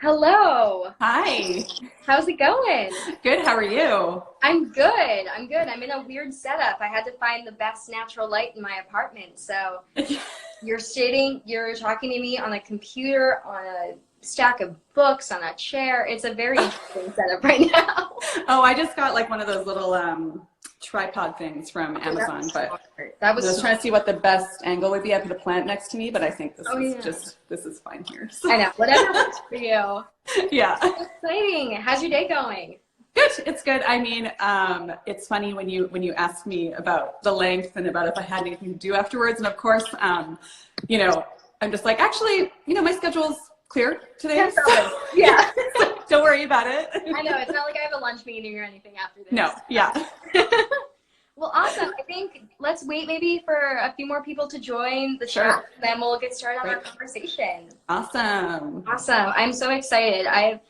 Hello. Hi. How's it going? Good. How are you? I'm good. I'm good. I'm in a weird setup. I had to find the best natural light in my apartment. So you're talking to me on a computer, on a stack of books, on a chair. It's a very interesting setup right now. Oh, I just got like one of those little tripod things from Oh, that Amazon, was but smart. That I was was smart. trying to see what the best angle would be. I put a plant next to me, but I think Oh yeah. this is fine here. I So, know. Whatever works for you. yeah. Exciting. How's your day going? Good. It's good. I mean, it's funny when you ask me about the length and about if I had anything to do afterwards, and of course, you know, I'm just like, actually, my schedule's clear today. Yeah. Don't worry about it. I know. It's not like I have a lunch meeting or anything after this. No. Yeah. Well, awesome. I think let's wait maybe for a few more people to join the Sure. chat, then we'll get started on our Great. conversation. Awesome. Awesome. I'm so excited. I've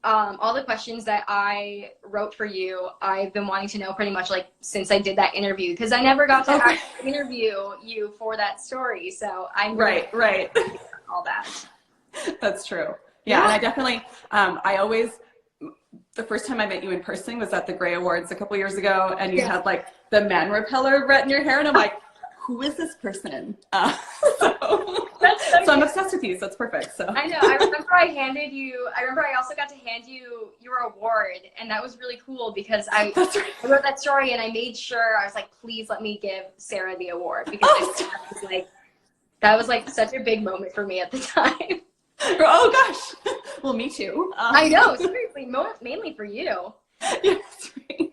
all the questions that I wrote for you, I've been wanting to know pretty much like since I did that interview, because I never got to actually interview you for that story. So I'm really Right. all that. That's true. Yeah, and I definitely, the first time I met you in person was at the Gray Awards a couple years ago, and you had like the man repeller in your hair, and I'm like, who is this person? So I'm obsessed with you, so it's perfect. So I know. I remember I also got to hand you your award, and that was really cool because I wrote that story and I made sure I was like, please let me give Sarah the award because that was like such a big moment for me at the time. Oh gosh. Well, me too. I know, seriously, mainly for you. Yes, right.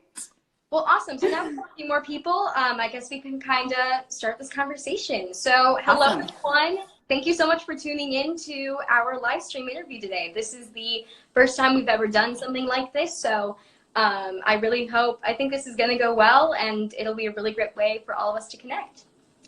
Well, awesome. So now we have a few more people. I guess we can kind of start this conversation. So hello, Awesome. everyone. Thank you so much for tuning in to our live stream interview today. This is the first time we've ever done something like this. So I think this is going to go well, and it'll be a really great way for all of us to connect.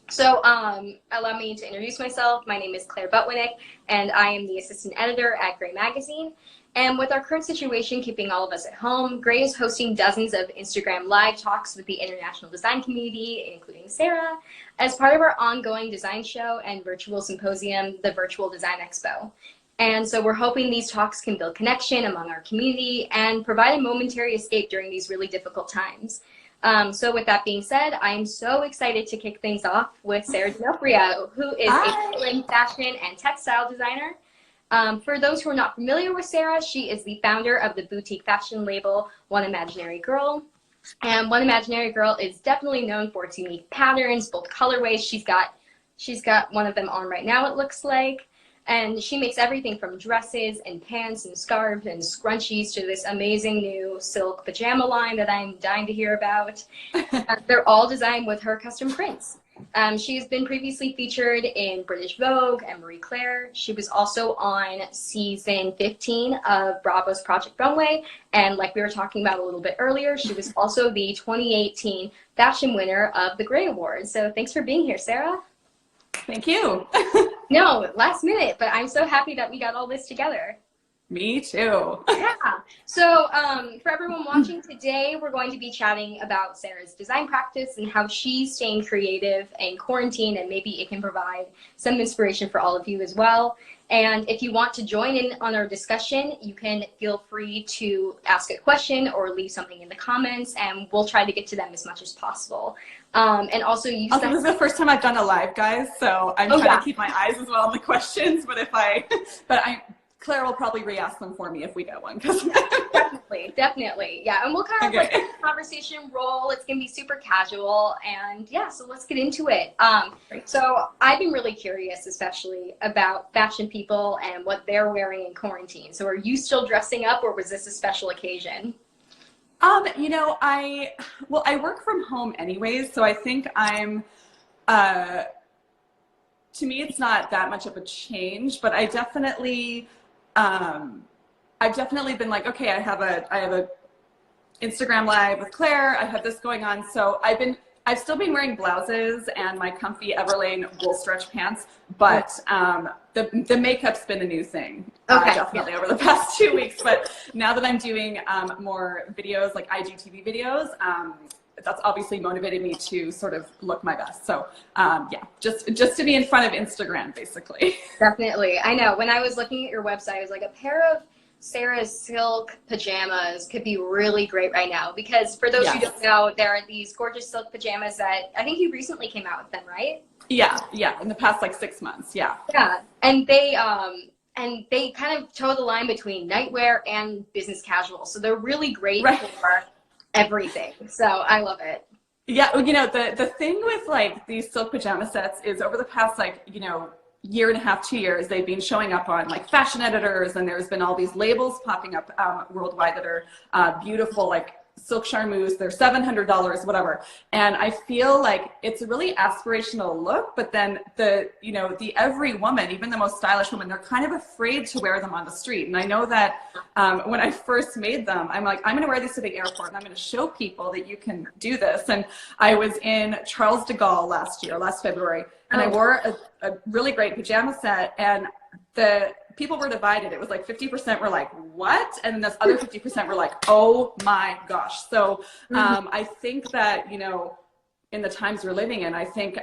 So allow me to introduce myself. My name is Claire Butwinick, and I am the assistant editor at Gray Magazine. And with our current situation keeping all of us at home, Gray is hosting dozens of Instagram live talks with the international design community, including Sarah, as part of our ongoing design show and virtual symposium, the Virtual Design Expo. And so we're hoping these talks can build connection among our community and provide a momentary escape during these really difficult times. So with that being said, I'm so excited to kick things off with Sarah Donofrio, who is a fashion and textile designer. For those who are not familiar with Sarah, she is the founder of the boutique fashion label One Imaginary Girl. And One Imaginary Girl is definitely known for its unique patterns, both colorways. She's got one of them on right now, it looks like. And she makes everything from dresses and pants and scarves and scrunchies to this amazing new silk pajama line that I'm dying to hear about. They're all designed with her custom prints. She's been previously featured in British Vogue and Marie Claire. She was also on season 15 of Bravo's Project Runway. And like we were talking about a little bit earlier, she was also the 2018 fashion winner of the Gray Awards. So thanks for being here, Sarah. Thank you. No, last minute, but I'm so happy that we got all this together. Me too. Yeah. So for everyone watching today, we're going to be chatting about Sarah's design practice and how she's staying creative in quarantine, and maybe it can provide some inspiration for all of you as well. And if you want to join in on our discussion, you can feel free to ask a question or leave something in the comments, and we'll try to get to them as much as possible. And also, this is the first time I've done a live, guys, so I'm trying to keep my eyes as well on the questions. But Claire will probably re-ask them for me if we get one. Definitely. Yeah, and we'll kind of let the conversation roll. It's going to be super casual, and yeah, so let's get into it. So I've been really curious, especially about fashion people and what they're wearing in quarantine. So are you still dressing up, or was this a special occasion? I work from home anyways, so I think to me, it's not that much of a change, but I've definitely been like, okay, I have a Instagram live with Claire. I have this going on. So I've still been wearing blouses and my comfy Everlane wool stretch pants, but the makeup's been a new thing, definitely over the past 2 weeks. But now that I'm doing more videos, like IGTV videos, that's obviously motivated me to sort of look my best. So yeah, just to be in front of Instagram, basically. Definitely. I know. When I was looking at your website, I was like, a pair of Sarah's silk pajamas could be really great right now, because for those who don't know, there are these gorgeous silk pajamas that I think you recently came out with them, right? Yeah, in the past like 6 months, yeah. Yeah, and they kind of toe the line between nightwear and business casual, so they're really great for everything. So I love it. Yeah, you know, the thing with like these silk pajama sets is over the past like, you know, year and a half, 2 years, they've been showing up on like fashion editors, and there's been all these labels popping up worldwide that are beautiful, like silk charmeuse, they're $700, whatever. And I feel like it's a really aspirational look, but then the every woman, even the most stylish woman, they're kind of afraid to wear them on the street. And I know that when I first made them, I'm like, I'm gonna wear these to the airport and I'm gonna show people that you can do this. And I was in Charles de Gaulle last February, and I wore a really great pajama set, and the people were divided. It was like 50% were like, what? And this other 50% were like, oh my gosh. So I think that, you know, in the times we're living in, I think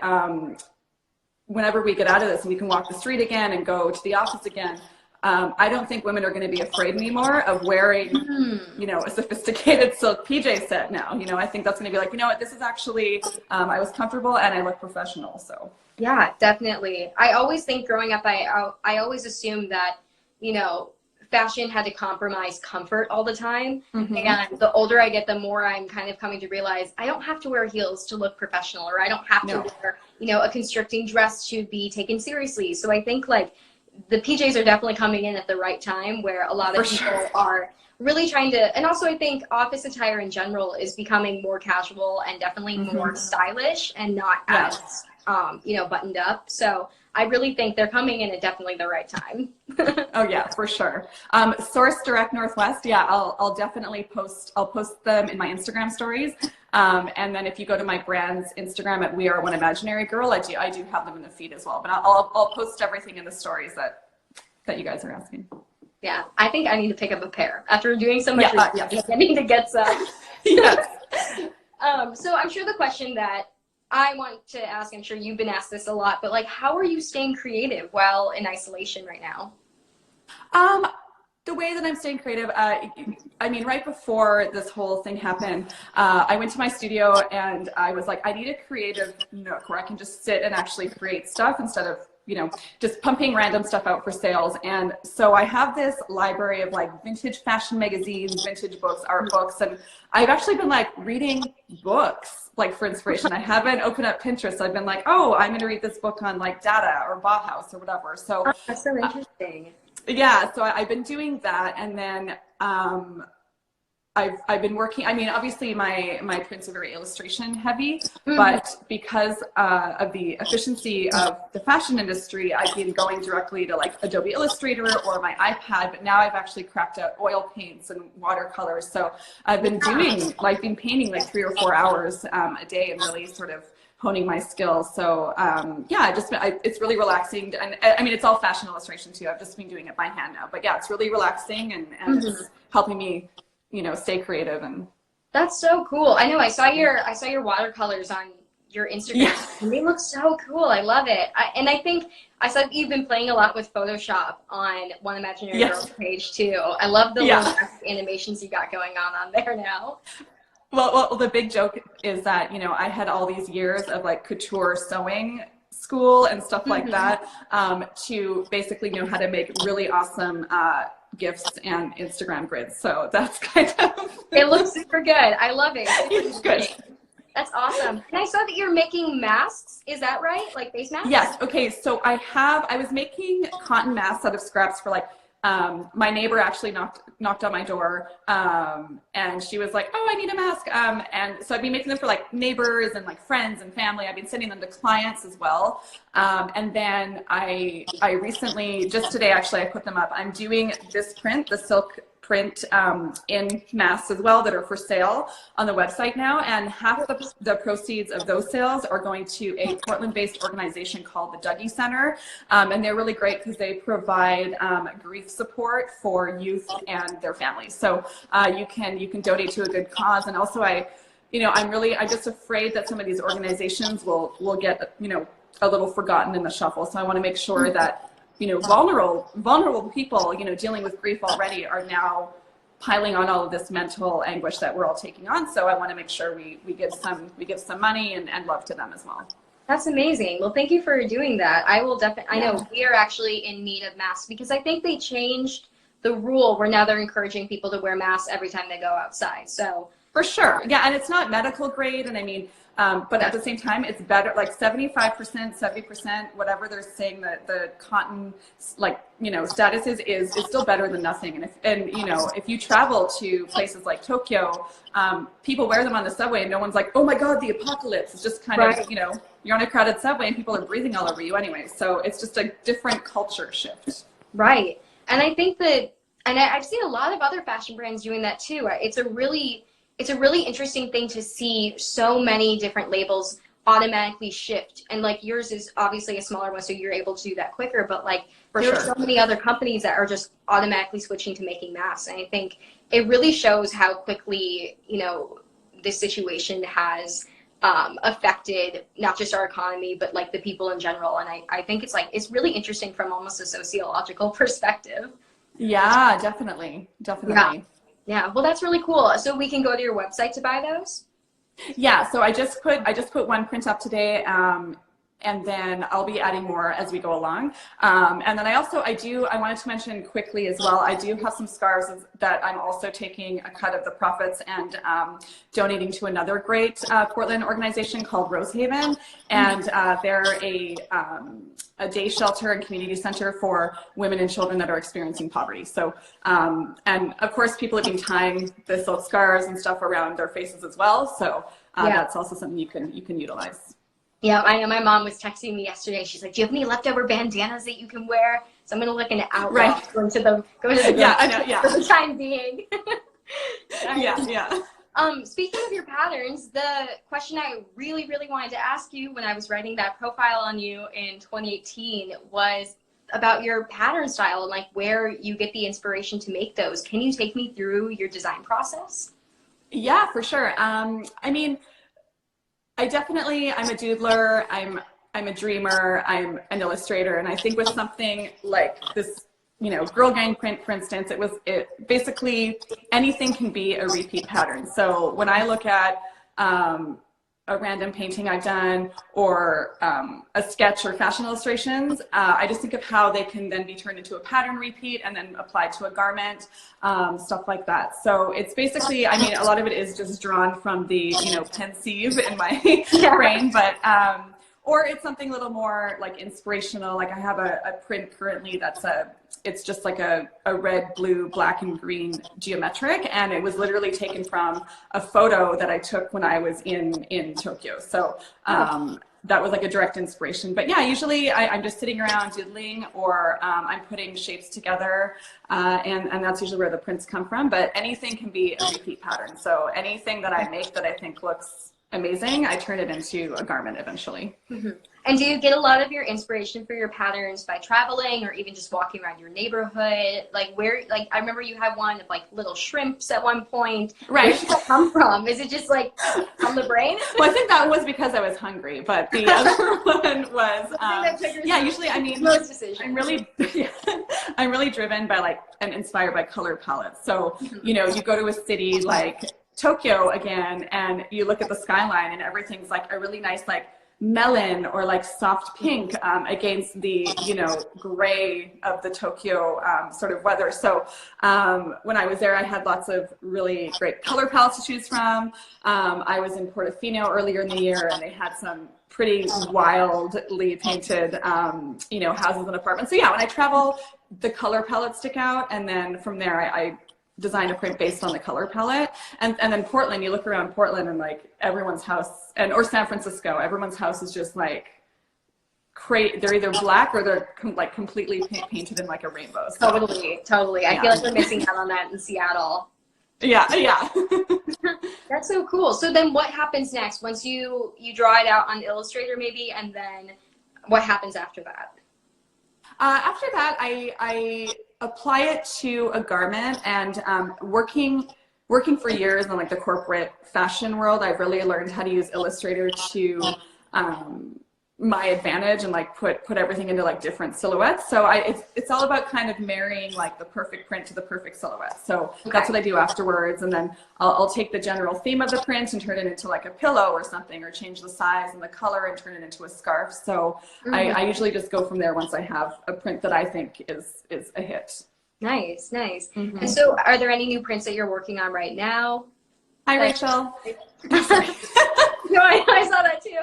whenever we get out of this and we can walk the street again and go to the office again, I don't think women are going to be afraid anymore of wearing, you know, a sophisticated silk PJ set now. You know, I think that's going to be like, you know what, this is actually, I was comfortable and I look professional. So. Yeah, definitely. I always think growing up, I always assumed that, you know, fashion had to compromise comfort all the time. And the older I get, the more I'm kind of coming to realize I don't have to wear heels to look professional, or I don't have to wear, you know, a constricting dress to be taken seriously. So I think like the PJs are definitely coming in at the right time, where a lot of people are really trying to, and also I think office attire in general is becoming more casual and definitely more stylish and not as you know, buttoned up. So I really think they're coming in at definitely the right time. Oh yeah, for sure. Source Direct Northwest. Yeah, I'll definitely post them in my Instagram stories. And then if you go to my brand's Instagram at We Are One Imaginary Girl, I do have them in the feed as well. But I'll post everything in the stories that you guys are asking. Yeah, I think I need to pick up a pair after doing so much research. I need to get some. Yes. So I'm sure the question that I want to ask, I'm sure you've been asked this a lot, but like, how are you staying creative while in isolation right now? The way that I'm staying creative, I mean, right before this whole thing happened, I went to my studio and I was like, I need a creative nook where I can just sit and actually create stuff instead of, you know, just pumping random stuff out for sales. And so I have this library of like vintage fashion magazines, vintage books, art books, and I've actually been like reading books like for inspiration. I haven't opened up Pinterest. I've been like, oh, I'm gonna read this book on like Dada or Bauhaus or whatever. So that's so interesting. Yeah, so I've been doing that, and then I've been working. I mean, obviously my prints are very illustration heavy, but because of the efficiency of the fashion industry, I've been going directly to like Adobe Illustrator or my iPad. But now I've actually cracked out oil paints and watercolors. So I've been been painting like 3 or 4 hours a day and really sort of honing my skills. So yeah, it's really relaxing. And I mean, it's all fashion illustration too. I've just been doing it by hand now, but yeah, it's really relaxing and it's helping me, you know, stay creative. And that's so cool. I know I saw your watercolors on your Instagram and they look so cool. I love it. And I think I saw that you've been playing a lot with Photoshop on One Imaginary Girl's page too. I love the little animations you got going on there now. Well, the big joke is that, you know, I had all these years of like couture sewing school and stuff like that to basically know how to make really awesome GIFs and Instagram grids. So that's kind of... It looks super good. I love it. It's good. That's awesome. And I saw that you're making masks. Is that right? Like face masks? Yes. Okay. So I was making cotton masks out of scraps for like, my neighbor actually knocked on my door and she was like, oh, I need a mask. And so I've been making them for like neighbors and like friends and family. I've been sending them to clients as well. And then I recently, just today actually, I put them up. I'm doing this print, the silk print in masks as well that are for sale on the website now, and half of the proceeds of those sales are going to a Portland-based organization called the Dougie Center, and they're really great because they provide grief support for youth and their families. So you can donate to a good cause, and also I'm just afraid that some of these organizations will get, a little forgotten in the shuffle. So I want to make sure that, vulnerable people, dealing with grief already are now piling on all of this mental anguish that we're all taking on. So I want to make sure we give some money and love to them as well. That's amazing. Well, thank you for doing that. I will definitely, I know we are actually in need of masks because I think they changed the rule where now they're encouraging people to wear masks every time they go outside. So for sure. Yeah. And it's not medical grade. And I mean, but at the same time, it's better, like 75%, 70%, whatever they're saying that the cotton, status is still better than nothing. And if you travel to places like Tokyo, people wear them on the subway and no one's like, oh my God, the apocalypse. It's just kind of, you're on a crowded subway and people are breathing all over you anyway. So it's just a different culture shift. Right. And I think that, and I've seen a lot of other fashion brands doing that too. It's a really interesting thing to see so many different labels automatically shift. And like yours is obviously a smaller one, so you're able to do that quicker. But like there are so many other companies that are just automatically switching to making masks. And I think it really shows how quickly, this situation has affected not just our economy, but like the people in general. And I think it's really interesting from almost a sociological perspective. Yeah, definitely. Yeah, well, that's really cool. So we can go to your website to buy those? Yeah, so I just put one print up today, and then I'll be adding more as we go along. And then I wanted to mention quickly as well, I do have some scarves that I'm also taking a cut of the profits and donating to another great Portland organization called Rosehaven. And they're a day shelter and community center for women and children that are experiencing poverty. So, and of course, people have been tying the silk scarves and stuff around their faces as well. So that's also something you can utilize. Yeah, I know my mom was texting me yesterday. She's like, do you have any leftover bandanas that you can wear? So I'm going to look into Outlook, go to the yeah, I know, yeah. For the time being. Yeah. Speaking of your patterns, the question I really, really wanted to ask you when I was writing that profile on you in 2018 was about your pattern style and like where you get the inspiration to make those. Can you take me through your design process? Yeah, for sure. I mean, I'm a doodler, I'm a dreamer, I'm an illustrator, and I think with something like this, Girl Gang print, for instance, it basically anything can be a repeat pattern. So when I look at a random painting I've done or a sketch or fashion illustrations, I just think of how they can then be turned into a pattern repeat and then applied to a garment, stuff like that. So it's basically, I mean, a lot of it is just drawn from the, pensieve in my brain, but, or it's something a little more like inspirational. Like I have a print currently it's just like a red, blue, black, and green geometric. And it was literally taken from a photo that I took when I was in Tokyo. So that was like a direct inspiration. But yeah, usually I'm just sitting around doodling or I'm putting shapes together and that's usually where the prints come from. But anything can be a repeat pattern. So anything that I make that I think looks amazing, I turn it into a garment eventually. Mm-hmm. And do you get a lot of your inspiration for your patterns by traveling or even just walking around your neighborhood? Like I remember you had one of like little shrimps at one point. Right. Where did that come from? Is it just like on the brain? Well, I think that was because I was hungry, but the other one was, usually, I mean, most decisions. I'm really driven by and inspired by color palettes. So, you go to a city like Tokyo again, and you look at the skyline and everything's like a really nice, melon or soft pink against the gray of the Tokyo sort of weather. So when I was there, I had lots of really great color palettes to choose from. I was in Portofino earlier in the year, and they had some pretty wildly painted houses and apartments. So yeah, when I travel, the color palettes stick out, and then from there I design a print based on the color palette. And then Portland, you look around Portland and everyone's house, or San Francisco, everyone's house is just they're either black or they're completely painted in a rainbow. So, Totally. I feel like we're missing out on that in Seattle. Yeah. That's so cool. So then what happens next once you draw it out on Illustrator maybe, and then what happens after that? After that, I apply it to a garment, and working working for years in like the corporate fashion world, I've really learned how to use Illustrator to my advantage and like put everything into like different silhouettes. So it's all about kind of marrying like the perfect print to the perfect silhouette. So that's what I do afterwards. And then I'll take the general theme of the print and turn it into like a pillow or something, or change the size and the color and turn it into a scarf. So I usually just go from there once I have a print that I think is a hit. Nice, nice. And so are there any new prints that you're working on right now? Hi, Rachel. No, I saw that too.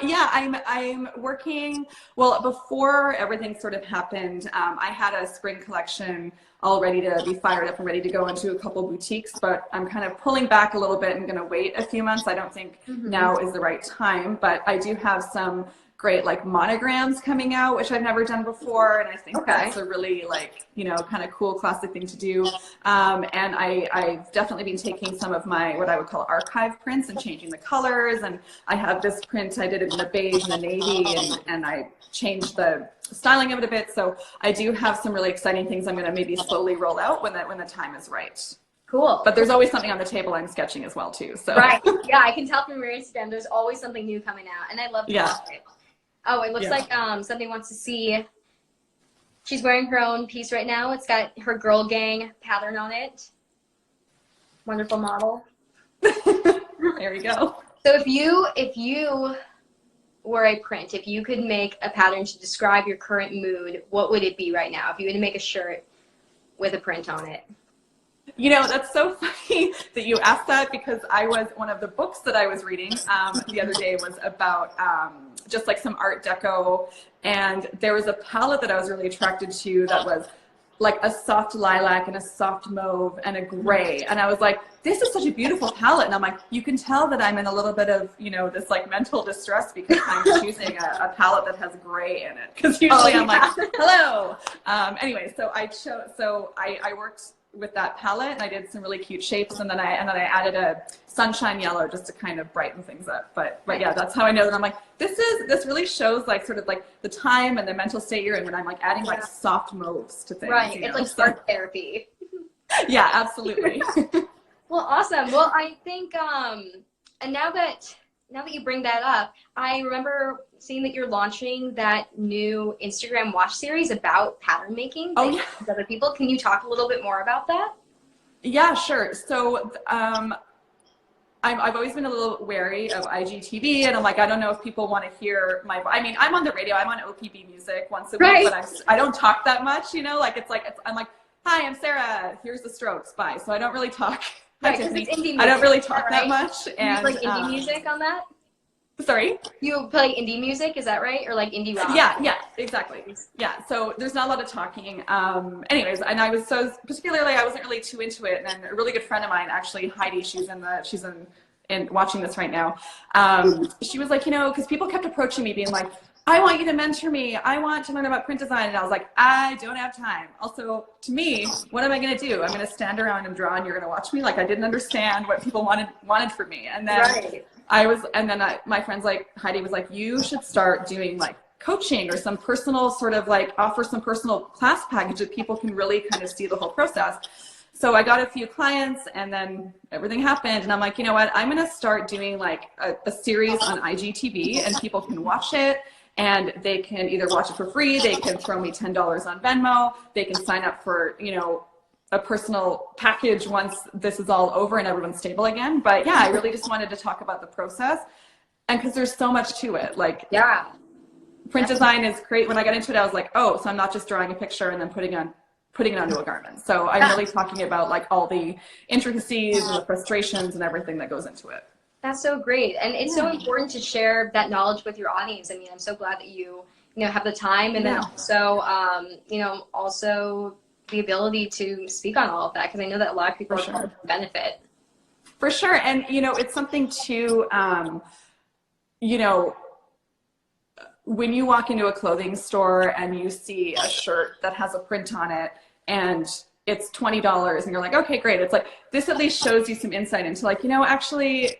Yeah, I'm working, well, before everything sort of happened, I had a spring collection all ready to be fired up and ready to go into a couple boutiques, but I'm kind of pulling back a little bit and going to wait a few months. I don't think now is the right time, but I do have some great like monograms coming out, which I've never done before, and I think that's a really like, you know, kind of cool classic thing to do. And I've definitely been taking some of my what I would call archive prints and changing the colors, and I have this print, I did it in a beige and a navy, and I changed the styling of it a bit. So I do have some really exciting things I'm going to maybe slowly roll out when the time is right. Cool. But there's always something on the table I'm sketching as well too. So right, yeah, I can tell from your Instagram there's always something new coming out, and I love to watch it. Oh, it looks like somebody wants to see. She's wearing her own piece right now. It's got her Girl Gang pattern on it. Wonderful model. There you go. So if you were a print, if you could make a pattern to describe your current mood, what would it be right now? If you were to make a shirt with a print on it. You know, that's so funny that you asked that, because one of the books that I was reading the other day was about just like some Art Deco, and there was a palette that I was really attracted to that was like a soft lilac and a soft mauve and a gray, and I was like, this is such a beautiful palette, and I'm like, you can tell that I'm in a little bit of, you know, this like mental distress because I'm choosing a palette that has gray in it, because usually I'm like, hello. Anyway, so I worked with that palette, and I did some really cute shapes, and then I added a sunshine yellow just to kind of brighten things up. But yeah, that's how I know that I'm like, this really shows like sort of like the time and the mental state you're in when I'm like adding like soft mauves to things. Right, you know? it's like art therapy. Yeah, absolutely. Well, awesome. Well, I think and now that you bring that up, I remember seeing that you're launching that new Instagram watch series about pattern making. Oh, yeah. With other people. Can you talk a little bit more about that? Yeah, sure. So I've always been a little wary of IGTV, and I'm like, I don't know if people want to hear I mean, I'm on the radio, I'm on OPB music once a week, but I don't talk that much, you know, like I'm like, hi, I'm Sarah, here's the Strokes, bye. So I don't really talk. Right, it's indie music, I don't really talk that much. And you like indie music on that? Sorry? You play indie music, is that right? Or like indie rock? Yeah, exactly. Yeah, so there's not a lot of talking. Anyways, and I wasn't really too into it. And then a really good friend of mine, actually, Heidi, she's in watching this right now. She was like, you know, because people kept approaching me being like, I want you to mentor me. I want to learn about print design. And I was like, I don't have time. Also, to me, what am I going to do? I'm going to stand around and draw, and you're going to watch me? Like, I didn't understand what people wanted from me. And then my friends like Heidi was like, you should start doing like coaching or some personal sort of like offer some personal class package that people can really kind of see the whole process. So I got a few clients, and then everything happened, and I'm like, you know what? I'm going to start doing like a series on IGTV, and people can watch it. And they can either watch it for free, they can throw me $10 on Venmo, they can sign up for, you know, a personal package once this is all over and everyone's stable again. But yeah, I really just wanted to talk about the process, and because there's so much to it. Like, yeah, print design is great. When I got into it, I was like, oh, so I'm not just drawing a picture and then putting it onto a garment. So I'm really talking about like all the intricacies and the frustrations and everything that goes into it. That's so great. And it's so important to share that knowledge with your audience. I mean, I'm so glad that you have the time, and then also, also the ability to speak on all of that, because I know that a lot of people are going to benefit. For sure. And, you know, it's something to, when you walk into a clothing store and you see a shirt that has a print on it and it's $20 and you're like, okay, great. It's like, this at least shows you some insight into like, you know, actually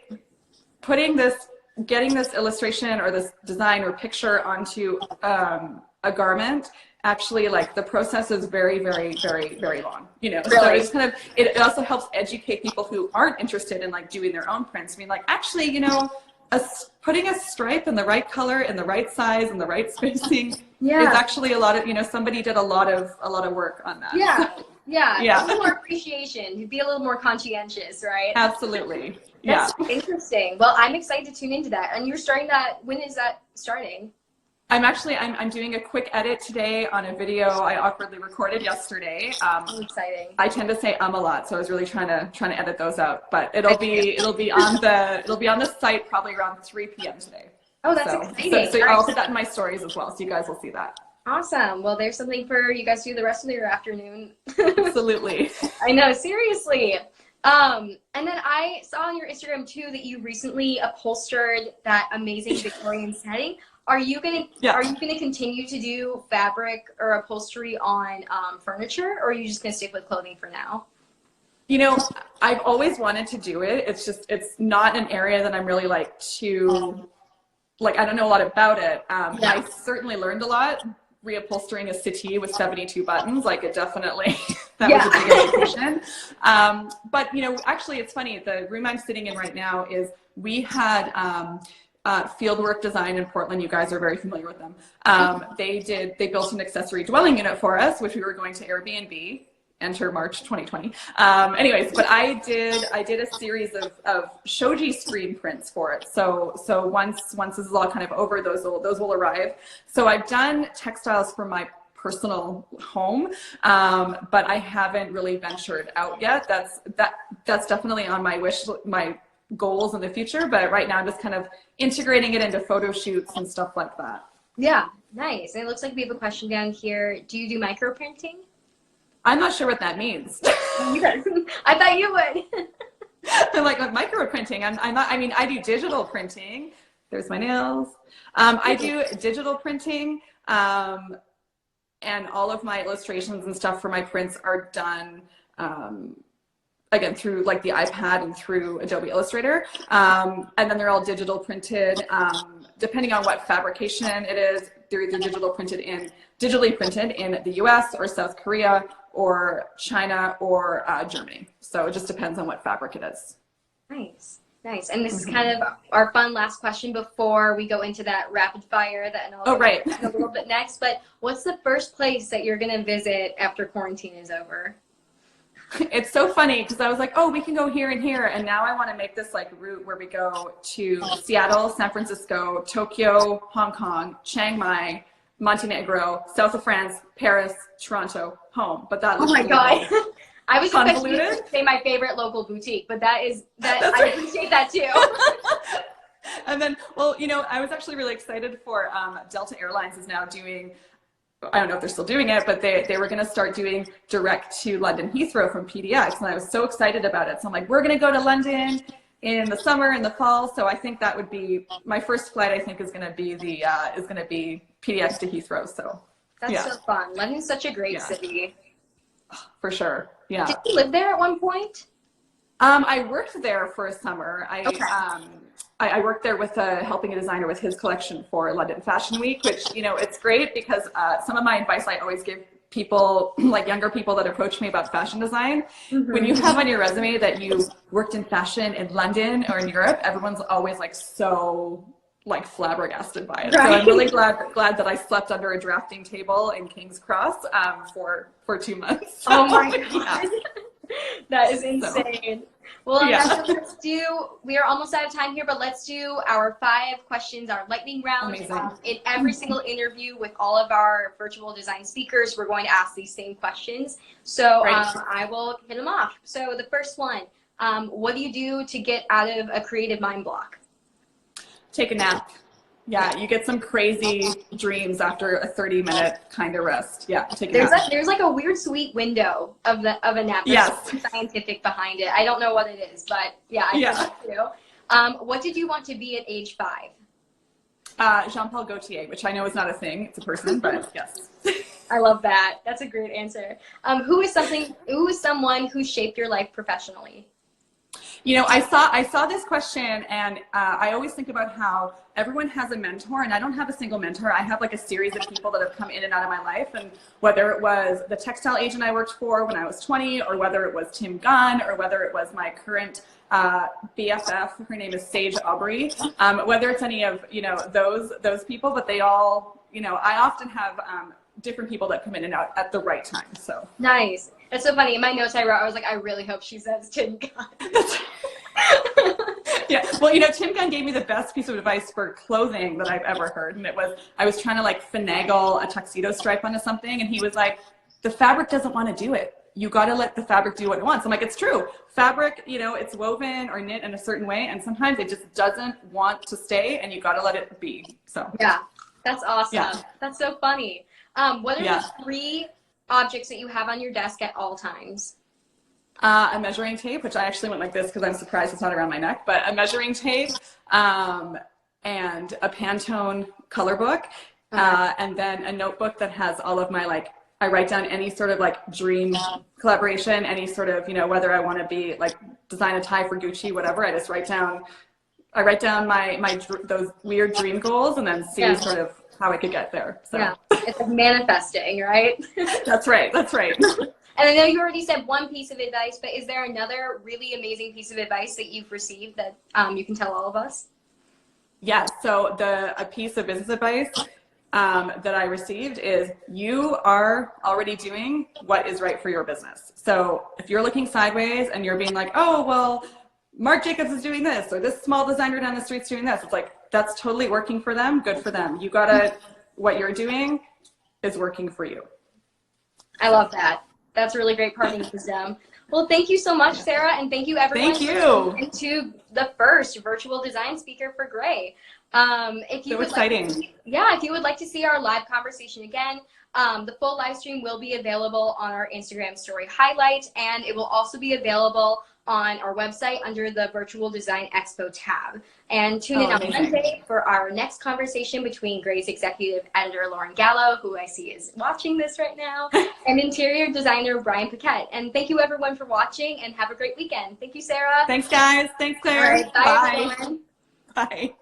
getting this illustration or this design or picture onto a garment actually like the process is very, very, very, very long, you know. Really? So it's kind of, it also helps educate people who aren't interested in like doing their own prints. I mean, like, actually, you know, putting a stripe in the right color, in the right size, and the right spacing is actually a lot of, you know, somebody did a lot of work on that. Yeah. A little more appreciation. You'd be a little more conscientious, right? Absolutely. That's interesting. Well, I'm excited to tune into that. And you're starting that, when is that starting? I'm doing a quick edit today on a video I awkwardly recorded yesterday. Exciting. I tend to say a lot, so I was really trying to edit those out. But it'll be on the site probably around 3 p.m. today. Oh, that's exciting. So I'll put that in my stories as well, so you guys will see that. Awesome. Well, there's something for you guys to do the rest of your afternoon. Absolutely. I know, seriously. And then I saw on your Instagram too that you recently upholstered that amazing Victorian setting. Are you gonna continue to do fabric or upholstery on furniture, or are you just gonna stick with clothing for now? You know, I've always wanted to do it. It's just, it's not an area that I'm really like I don't know a lot about it. I certainly learned a lot reupholstering a settee with 72 buttons. Like, it definitely, that was a big education. But you know, actually it's funny, the room I'm sitting in right now is, we had Fieldwork Design in Portland. You guys are very familiar with them. They built an accessory dwelling unit for us, which we were going to Airbnb. Enter March 2020. Anyways, but I did a series of shoji screen prints for it. So once this is all kind of over, those will arrive. So I've done textiles for my personal home, but I haven't really ventured out yet. That's definitely on my goals in the future, but right now I'm just kind of integrating it into photo shoots and stuff like that. Yeah, nice. And it looks like we have a question down here. Do you do microprinting? I'm not sure what that means. I thought you would. I'm like microprinting. I'm not. I mean, I do digital printing. There's my nails. I do digital printing, and all of my illustrations and stuff for my prints are done again through like the iPad and through Adobe Illustrator, and then they're all digital printed. Depending on what fabrication it is, they're either digitally printed in the US or South Korea or China or Germany. So it just depends on what fabric it is. Nice. And this is kind of our fun last question before we go into that rapid fire that I'll get a little bit next. But what's the first place that you're going to visit after quarantine is over? It's so funny because I was like, oh, we can go here and here. And now I want to make this like route where we go to Seattle, San Francisco, Tokyo, Hong Kong, Chiang Mai, Montenegro, south of France, Paris, Toronto, home. But that looks oh my God. I was convoluted. Expecting to say my favorite local boutique, but I appreciate that too. And then, well, you know, I was actually really excited for Delta Airlines is now doing, I don't know if they're still doing it, but they were going to start doing direct to London Heathrow from PDX. And I was so excited about it. So I'm like, we're going to go to London in the summer and the fall. So I think that would be my first flight. I think is going to be PDX to Heathrow. So that's so fun. London's such a great city. For sure. Yeah. Did you live there at one point? I worked there for a summer. I worked there with helping a designer with his collection for London Fashion Week, which, you know, it's great because some of my advice I always give people, like younger people that approach me about fashion design, when you have on your resume that you worked in fashion in London or in Europe, everyone's always like so like flabbergasted by it. Right. So I'm really glad that I slept under a drafting table in King's Cross for 2 months. So, oh my God. That is insane. Well, we are almost out of time here, but let's do our 5 questions, our lightning round. In every single interview with all of our virtual design speakers, we're going to ask these same questions. So I will hit them off. So the first one, what do you do to get out of a creative mind block? Take a nap. Yeah, you get some crazy dreams after a 30-minute kind of rest. Yeah, take a nap. There's like a weird sweet window of a nap. There's something scientific behind it. I don't know what it is, but yeah, I think so. What did you want to be at age 5? Jean-Paul Gaultier, which I know is not a thing. It's a person, but yes. I love that. That's a great answer. Who is someone who shaped your life professionally? You know, I saw this question, and I always think about how everyone has a mentor, and I don't have a single mentor. I have like a series of people that have come in and out of my life, and whether it was the textile agent I worked for when I was 20, or whether it was Tim Gunn, or whether it was my current BFF, her name is Sage Aubrey, whether it's any of, you know, those people, but they all, you know, I often have different people that come in and out at the right time. So nice. That's so funny. In my notes I wrote, I was like, I really hope she says Tim Gunn. Yeah, well, you know, Tim Gunn gave me the best piece of advice for clothing that I've ever heard, and it was, I was trying to like finagle a tuxedo stripe onto something, and he was like, the fabric doesn't want to do it. You got to let the fabric do what it wants. I'm like, it's true. Fabric, you know, it's woven or knit in a certain way, and sometimes it just doesn't want to stay, and you got to let it be. So yeah, that's awesome. Yeah. That's so funny. What are the 3 objects that you have on your desk at all times? A measuring tape, which I actually went like this because I'm surprised it's not around my neck, but a measuring tape, and a Pantone color book, and then a notebook that has all of my, like, I write down any sort of like dream collaboration, any sort of, you know, whether I want to be like design a tie for Gucci, whatever. I just write down my those weird dream goals, and then see sort of how I could get there. So yeah, it's like manifesting, right? That's right. That's right. And I know you already said one piece of advice, but is there another really amazing piece of advice that you've received that you can tell all of us? Yeah, so a piece of business advice that I received is, you are already doing what is right for your business. So if you're looking sideways and you're being like, oh, well, Marc Jacobs is doing this, or this small designer down the street's doing this, it's like, that's totally working for them, good for them. You gotta, what you're doing is working for you. I love that. That's a really great part of wisdom. Well, thank you so much, Sarah, and thank you everyone for tuning into the first virtual design speaker for Gray. If you if you would like to see our live conversation again, the full live stream will be available on our Instagram story highlight, and it will also be available on our website under the Virtual Design Expo tab. And tune in on Monday for our next conversation between Gray's executive editor, Lauren Gallo, who I see is watching this right now, and interior designer, Brian Paquette. And thank you everyone for watching, and have a great weekend. Thank you, Sarah. Thanks, guys. Thanks, Claire. All right, bye, everyone. Bye.